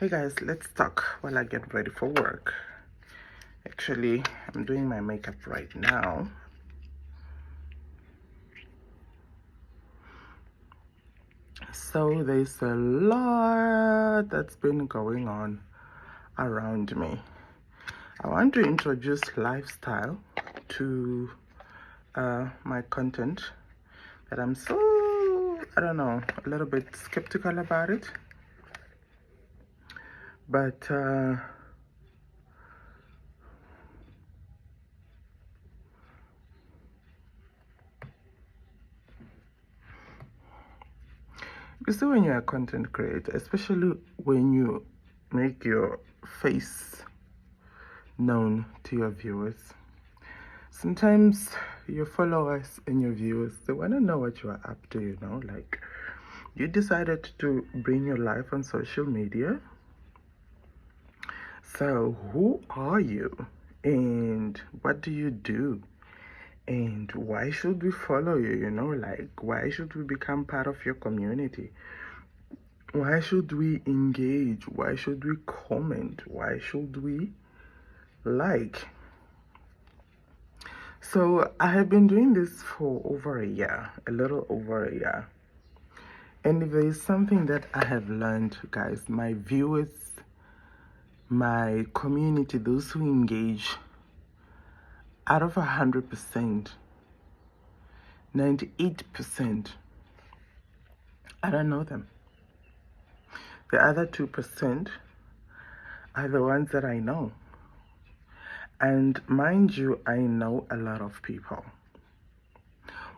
Hey guys, let's talk while I get ready for work. Actually, I'm doing my makeup right now. So there's a lot that's been going on around me. I want to introduce lifestyle to my content, but I'm so, I don't know, a little bit skeptical about it. But you see, when you're a content creator, especially when you make your face known to your viewers, sometimes your followers and your viewers, they want to know what you are up to, you know, like you decided to bring your life on social media. So who are you and what do you do? And why should we follow you, you know, like why should we become part of your community? Why should we engage? Why should we comment? Why should we like? So I have been doing this for over a year, a little over a year. And if there is something that I have learned, guys, my viewers, my community, those who engage, out of 100%, 98%, I don't know them. The other 2% are the ones that I know. And mind you, I know a lot of people.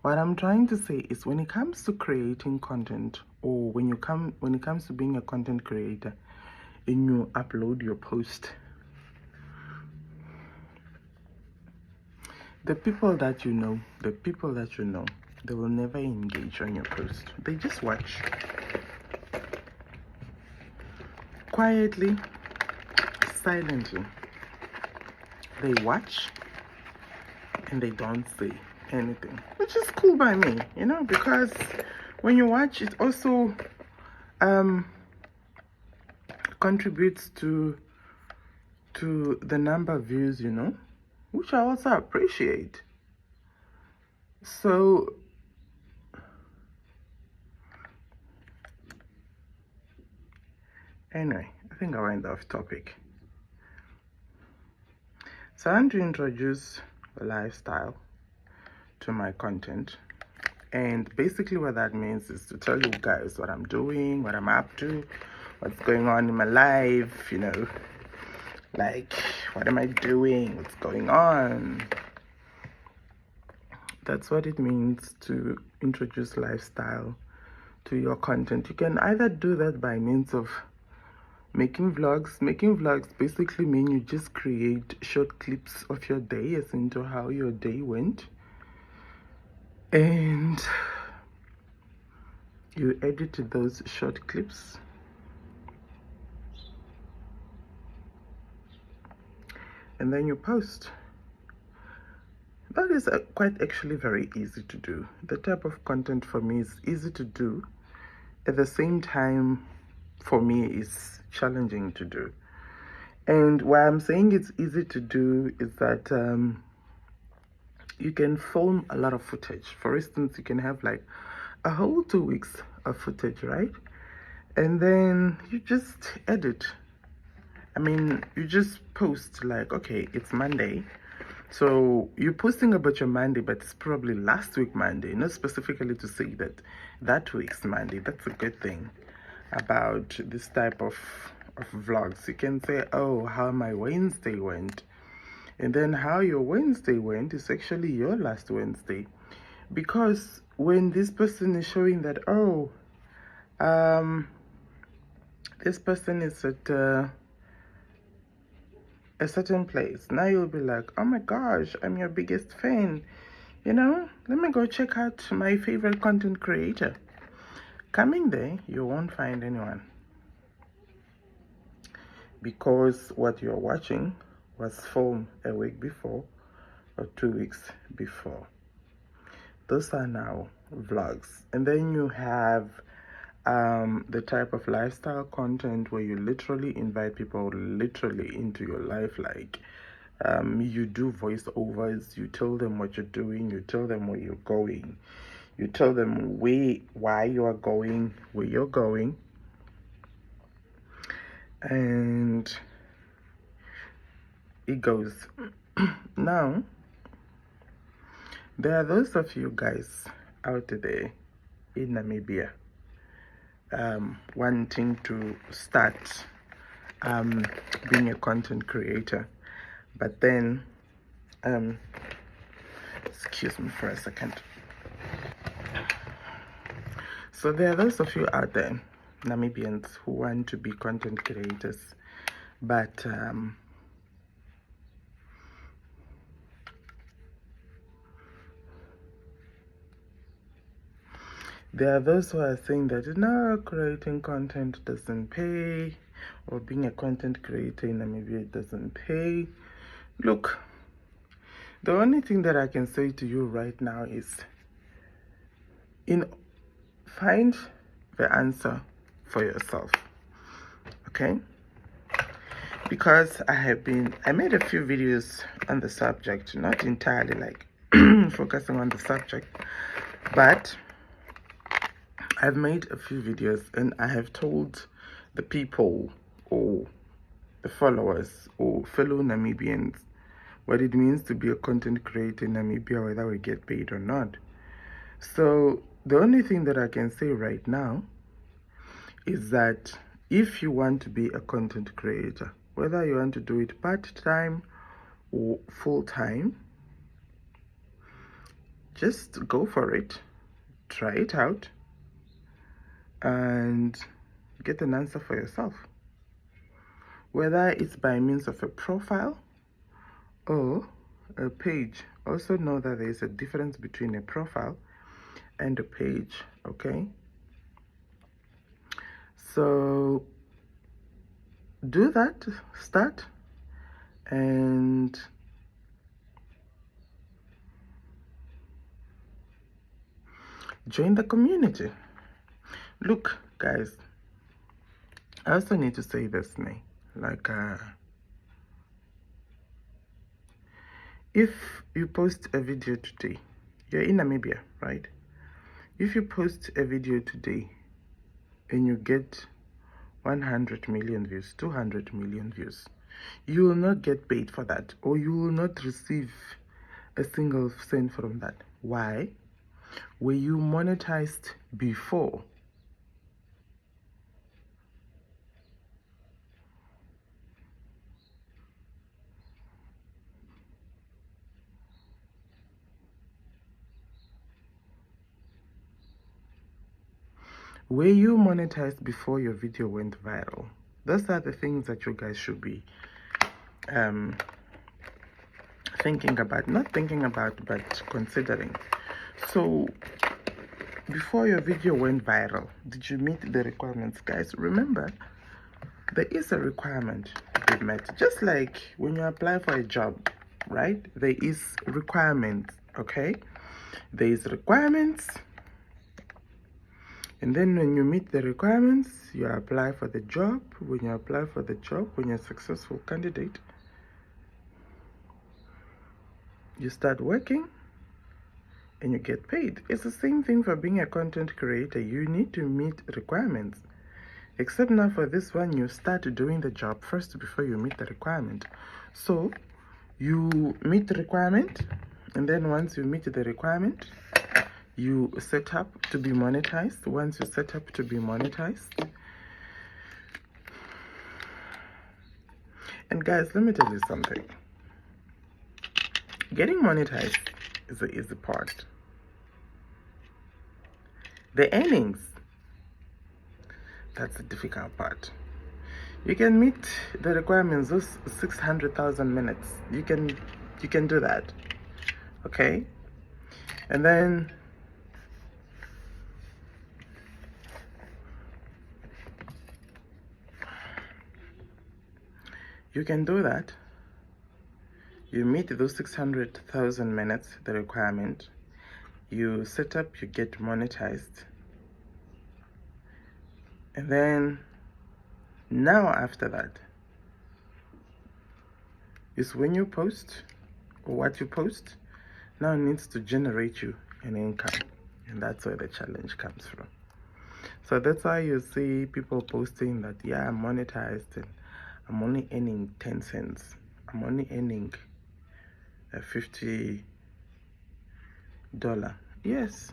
What I'm trying to say is when it comes to creating content, or when it comes to being a content creator and you upload your post, the people that you know, they will never engage on your post. They just watch quietly, silently. They watch and they don't say anything, which is cool by me, you know, because when you watch, it also contributes to the number of views, you know, which I also appreciate. So anyway, I think I went off topic. So I want to introduce a lifestyle to my content, and basically what that means is to tell you guys what I'm doing, what I'm up to, what's going on in my life, you know, like what am I doing, what's going on. That's what it means to introduce lifestyle to your content. You can either do that by means of making vlogs. Making vlogs basically mean you just create short clips of your day, as into how your day went, and you edit those short clips and then you post. That is quite actually very easy to do. The type of content for me is easy to do, at the same time for me is challenging to do. And why I'm saying it's easy to do is that you can film a lot of footage. For instance, you can have like a whole 2 weeks of footage, right? And then you just edit. I mean, you just post like, okay, it's Monday. So you're posting about your Monday, but it's probably last week Monday, not specifically to say that that week's Monday. That's a good thing about this type of vlogs. You can say, oh, how my Wednesday went. And then how your Wednesday went is actually your last Wednesday. Because when this person is showing that, oh, this person is at a certain place, now you'll be like, oh my gosh, I'm your biggest fan, you know, let me go check out my favorite content creator. Coming there, you won't find anyone, because what you're watching was filmed a week before or 2 weeks before. Those are now vlogs. And then you have the type of lifestyle content where you literally invite people literally into your life, like you do voiceovers, you tell them what you're doing, you tell them where you're going, you tell them why you are going, where you're going. And it goes. Now, there are those of you guys out there in Namibia wanting to start being a content creator, but then excuse me for a second. So there are those of you out there, Namibians, who want to be content creators, but there are those who are saying that no, creating content doesn't pay, or being a content creator in Namibia doesn't pay. Look, the only thing that I can say to you right now is find the answer for yourself, okay? Because I made a few videos on the subject, not entirely like focusing on the subject, but I've made a few videos and I have told the people or the followers or fellow Namibians what it means to be a content creator in Namibia, whether we get paid or not. So the only thing that I can say right now is that if you want to be a content creator, whether you want to do it part-time or full-time, just go for it, try it out, and get an answer for yourself. Whether it's by means of a profile or a page. Also know that there is a difference between a profile and a page, okay? So do that, start, and join the community. Look, guys, I also need to say this now, like if you post a video today, you're in Namibia, right? If you post a video today and you get 100 million views, 200 million views, you will not get paid for that, or you will not receive a single cent from that. Why? Were you monetized before? Were you monetized before your video went viral? Those are the things that you guys should be thinking about, not thinking about, but considering. So before your video went viral, did you meet the requirements, guys? Remember, there is a requirement to be met. Just like when you apply for a job, right? There is requirements, okay? There is requirements, and then when you meet the requirements, you apply for the job. When you apply for the job, when you're a successful candidate, you start working and you get paid. It's the same thing for being a content creator. You need to meet requirements. Except now for this one, you start doing the job first before you meet the requirement. So you meet the requirement, and then once you meet the requirement, you set up to be monetized. Once you set up to be monetized, and guys, let me tell you something. Getting monetized is the easy part. The earnings, that's the difficult part. You can meet the requirements of 600,000 minutes. You can do that, okay? And then you can do that. You meet those 600,000 minutes, the requirement. You set up, you get monetized. And then now after that is when you post, or what you post now needs to generate you an income, and that's where the challenge comes from. So that's why you see people posting that, yeah, I'm monetized and I'm only earning 10 cents, I'm only earning $50. Yes,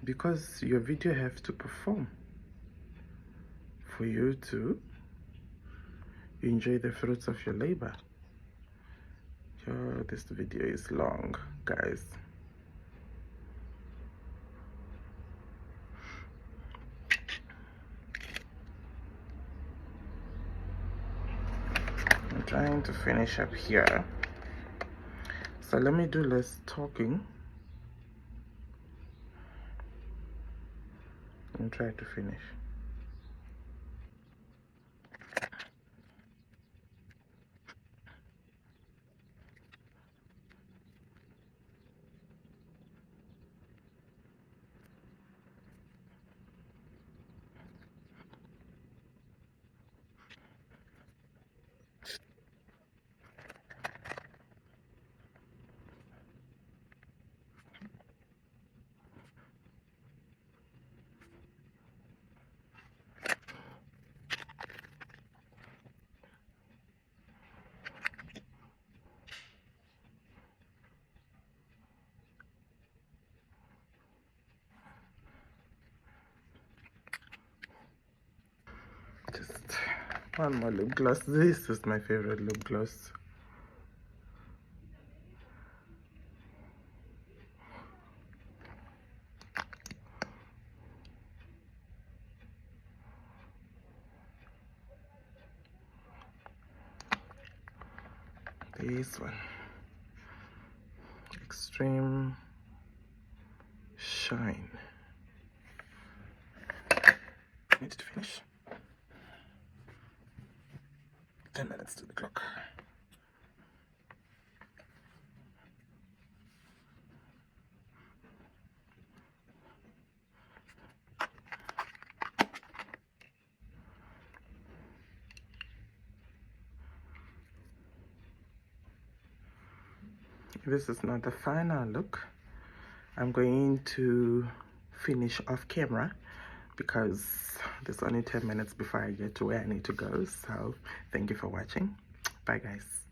because your video have to perform for you to enjoy the fruits of your labor. Oh, this video is long, guys. I'm trying to finish up here, so let me do less talking and try to finish. Just one more lip gloss. This is my favorite lip gloss. This one, Extreme Shine. Need to finish. 10 minutes to the clock. This is not the final look. I'm going to finish off camera because there's only 10 minutes before I get to where I need to go. So thank you for watching. Bye guys.